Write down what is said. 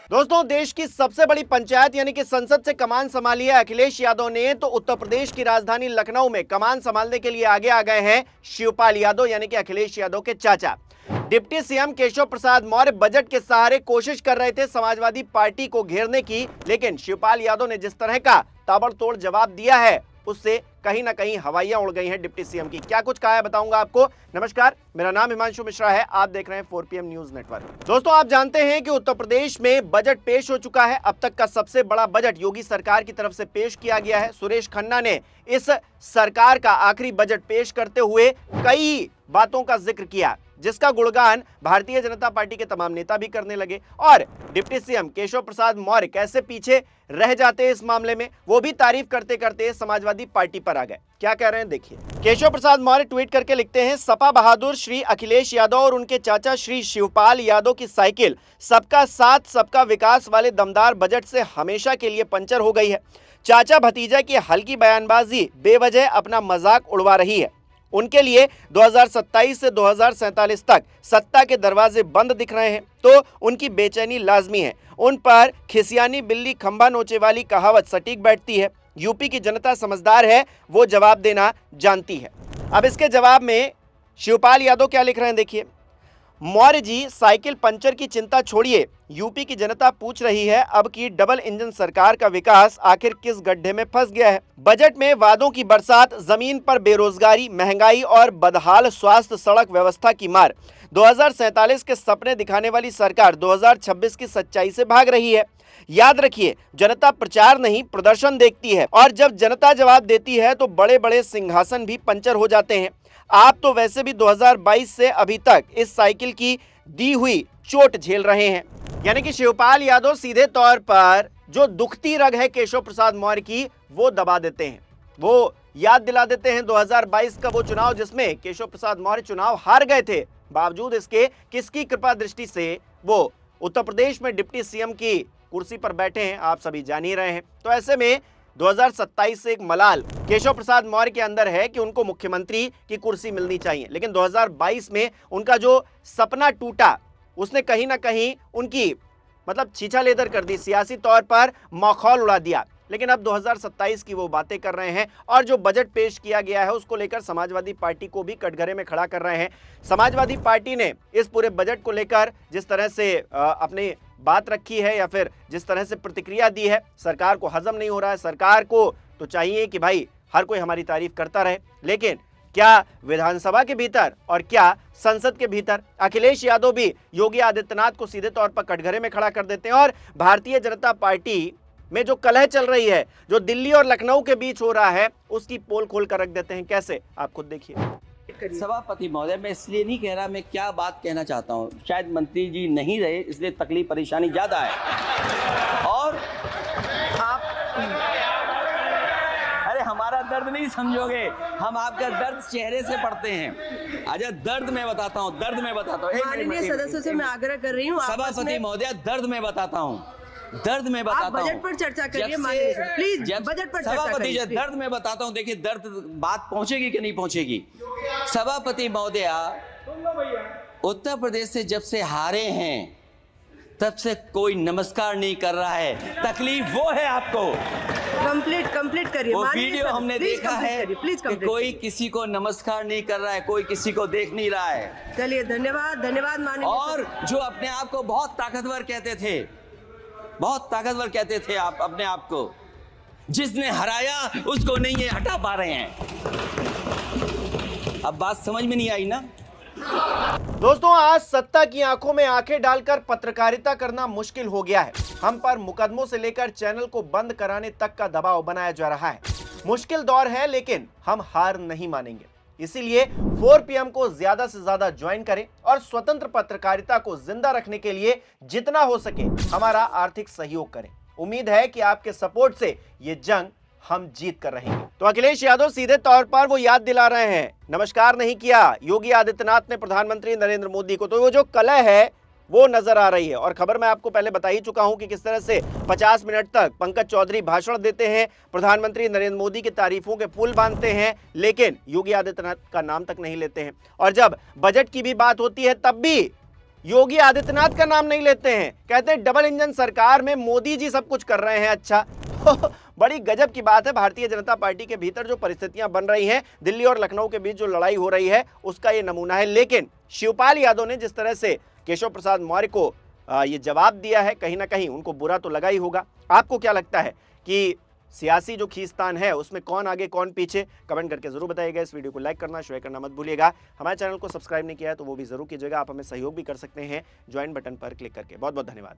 दोस्तों, देश की सबसे बड़ी पंचायत यानी कि संसद से कमान संभाली है अखिलेश यादव ने, तो उत्तर प्रदेश की राजधानी लखनऊ में कमान संभालने के लिए आगे आ गए हैं शिवपाल यादव यानी कि अखिलेश यादव के चाचा। Deputy CM Keshav Prasad Maurya budget के सहारे कोशिश कर रहे थे समाजवादी पार्टी को घेरने की, लेकिन शिवपाल यादव ने जिस तरह का ताबड़तोड़ जवाब दिया है उससे कहीं ना कहीं हवाइयां उड़ गई हैं डिप्टी सीएम की। क्या कुछ कहा है बताऊंगा आपको। नमस्कार, मेरा नाम हिमांशु मिश्रा है, आप देख रहे हैं 4PM न्यूज नेटवर्क। दोस्तों, आप जानते हैं कि उत्तर प्रदेश में बजट पेश हो चुका है। अब तक का सबसे बड़ा बजट योगी सरकार की तरफ से पेश किया गया है। सुरेश खन्ना ने इस सरकार का आखिरी बजट पेश करते हुए कई बातों का जिक्र किया, जिसका गुणगान भारतीय जनता पार्टी के तमाम नेता भी करने लगे। और डिप्टी सीएम केशव प्रसाद मौर्य कैसे पीछे रह जाते हैं इस मामले में, वो भी तारीफ करते करते समाजवादी पार्टी पर आ गए। क्या कह रहे हैं देखिए। केशव प्रसाद मौर्य ट्वीट करके लिखते हैं, सपा बहादुर श्री अखिलेश यादव और उनके चाचा श्री शिवपाल यादव की साइकिल सबका साथ सबका विकास वाले दमदार बजट से हमेशा के लिए पंचर हो गई है। चाचा भतीजा की हल्की बयानबाजी बेवजह अपना मजाक उड़वा रही है। उनके लिए 2027 से 2047 तक सत्ता के दरवाजे बंद दिख रहे हैं, तो उनकी बेचैनी लाजमी है। उन पर खिसियानी बिल्ली खंबा नोचे वाली कहावत सटीक बैठती है। यूपी की जनता समझदार है, वो जवाब देना जानती है। अब इसके जवाब में शिवपाल यादव क्या लिख रहे हैं देखिए। मौर्य जी, साइकिल पंचर की चिंता छोड़िए, यूपी की जनता पूछ रही है अब की डबल इंजन सरकार का विकास आखिर किस गड्ढे में फंस गया है। बजट में वादों की बरसात, जमीन पर बेरोजगारी, महंगाई और बदहाल स्वास्थ्य सड़क व्यवस्था की मार। 2047 के सपने दिखाने वाली सरकार 2026 की सच्चाई से भाग रही है। याद रखिए, जनता प्रचार नहीं प्रदर्शन देखती है, और जब जनता जवाब देती है तो बड़े बड़े सिंहासन भी पंचर हो जाते हैं। आप तो वैसे भी 2022 से अभी तक इस साइकिल की दी हुई चोट झेल रहे हैं। यानी कि शिवपाल यादव सीधे तौर पर जो दुखती रग है केशव प्रसाद मौर्य की, वो दबा देते हैं। वो याद दिला देते हैं 2022 का वो चुनाव जिसमें केशव प्रसाद मौर्य चुनाव हार गए थे। बावजूद इसके किसकी कृपा दृष्टि से वो उत्तर प्रदेश में डिप्टी सीएम की कुर्सी पर बैठे हैं, आप सभी जान ही रहे हैं। तो ऐसे में 2027 से एक मलाल केशव प्रसाद मौर्य के अंदर है कि उनको मुख्यमंत्री की कुर्सी मिलनी चाहिए, लेकिन 2022 में उनका जो सपना टूटा उसने कहीं ना कहीं उनकी छीछा लेदर कर दी, सियासी तौर पर मखौल उड़ा दिया। लेकिन अब 2027 की वो बातें कर रहे हैं, और जो बजट पेश किया गया है उसको लेकर समाजवादी पार्टी को भी कटघरे में खड़ा कर रहे हैं। समाजवादी पार्टी ने इस पूरे बजट को लेकर जिस तरह से अपनी बात रखी है या फिर जिस तरह से प्रतिक्रिया दी है, सरकार को हजम नहीं हो रहा है। सरकार को तो चाहिए कि भाई हर कोई हमारी तारीफ करता रहे, लेकिन क्या विधानसभा के भीतर और क्या संसद के भीतर अखिलेश यादव भी योगी आदित्यनाथ को सीधे तौर पर कटघरे में खड़ा कर देते हैं। और भारतीय जनता पार्टी में जो कलह चल रही है, जो दिल्ली और लखनऊ के बीच हो रहा है, उसकी पोल खोल कर रख देते हैं। कैसे, आप खुद देखिए। सभापति महोदय, मैं इसलिए नहीं कह रहा, मैं क्या बात कहना चाहता हूँ, शायद मंत्री जी नहीं रहे इसलिए तकलीफ परेशानी ज्यादा है। और आप अरे हमारा दर्द नहीं समझोगे, हम आपका दर्द चेहरे से पढ़ते हैं। अच्छा, दर्द मैं बताता हूँ, दर्द मैं बताता हूँ। माननीय सदस्यों से मैं आग्रह कर रही हूँ, सभापति महोदय, दर्द मैं बताता हूँ, दर्द में बताता हूँ। बजट पर चर्चा करिए, प्लीज बजट पर चर्चा सभापति जी, करिए। दर्द में बताता हूँ। देखिए, दर्द बात पहुंचेगी कि नहीं पहुंचेगी। सभापति महोदया, उत्तर प्रदेश से जब से हारे हैं तब से कोई नमस्कार नहीं कर रहा है। तकलीफ वो है आपको। कंप्लीट करिए। वो वीडियो हमने देखा है कि कोई किसी को नमस्कार नहीं कर रहा है, कोई किसी को देख नहीं रहा है। चलिए, धन्यवाद माननीय। और जो अपने आप को बहुत ताकतवर कहते थे, बहुत ताकतवर कहते थे आप अपने आप को, जिसने हराया उसको नहीं ये हटा पा रहे हैं। अब बात समझ में नहीं आई ना। दोस्तों, आज सत्ता की आंखों में आंखें डालकर पत्रकारिता करना मुश्किल हो गया है। हम पर मुकदमों से लेकर चैनल को बंद कराने तक का दबाव बनाया जा रहा है। मुश्किल दौर है, लेकिन हम हार नहीं मानेंगे। इसीलिए 4PM को ज्यादा से ज्यादा ज्वाइन करें और स्वतंत्र पत्रकारिता को जिंदा रखने के लिए जितना हो सके हमारा आर्थिक सहयोग करें। उम्मीद है कि आपके सपोर्ट से ये जंग हम जीत कर रहेंगे। तो अखिलेश यादव सीधे तौर पर वो याद दिला रहे हैं, नमस्कार नहीं किया योगी आदित्यनाथ ने प्रधानमंत्री नरेंद्र मोदी को। तो वो जो कलह है वो नजर आ रही है। और खबर मैं आपको पहले बता ही चुका हूं कि किस तरह से 50 मिनट तक पंकज चौधरी भाषण देते हैं, प्रधानमंत्री नरेंद्र मोदी की तारीफों के पुल बांधते हैं, लेकिन योगी आदित्यनाथ का नाम तक नहीं लेते हैं। और जब बजट की भी बात होती है तब भी योगी आदित्यनाथ का नाम नहीं लेते हैं, कहते हैं डबल इंजन सरकार में मोदी जी सब कुछ कर रहे हैं। अच्छा बड़ी गजब की बात है। भारतीय जनता पार्टी के भीतर जो परिस्थितियां बन रही हैं, दिल्ली और लखनऊ के बीच जो लड़ाई हो रही है, उसका ये नमूना है। लेकिन शिवपाल यादव ने जिस तरह से केशव प्रसाद मौर्य को ये जवाब दिया है, कहीं ना कहीं उनको बुरा तो लगा ही होगा। आपको क्या लगता है कि सियासी जो खींचतान है उसमें कौन आगे कौन पीछे? कमेंट करके जरूर बताइएगा। इस वीडियो को लाइक करना, शेयर करना मत भूलिएगा। हमारे चैनल को सब्सक्राइब नहीं किया है तो वो भी जरूर कीजिएगा। आप हमें सहयोग भी कर सकते हैं ज्वाइन बटन पर क्लिक करके। बहुत बहुत धन्यवाद।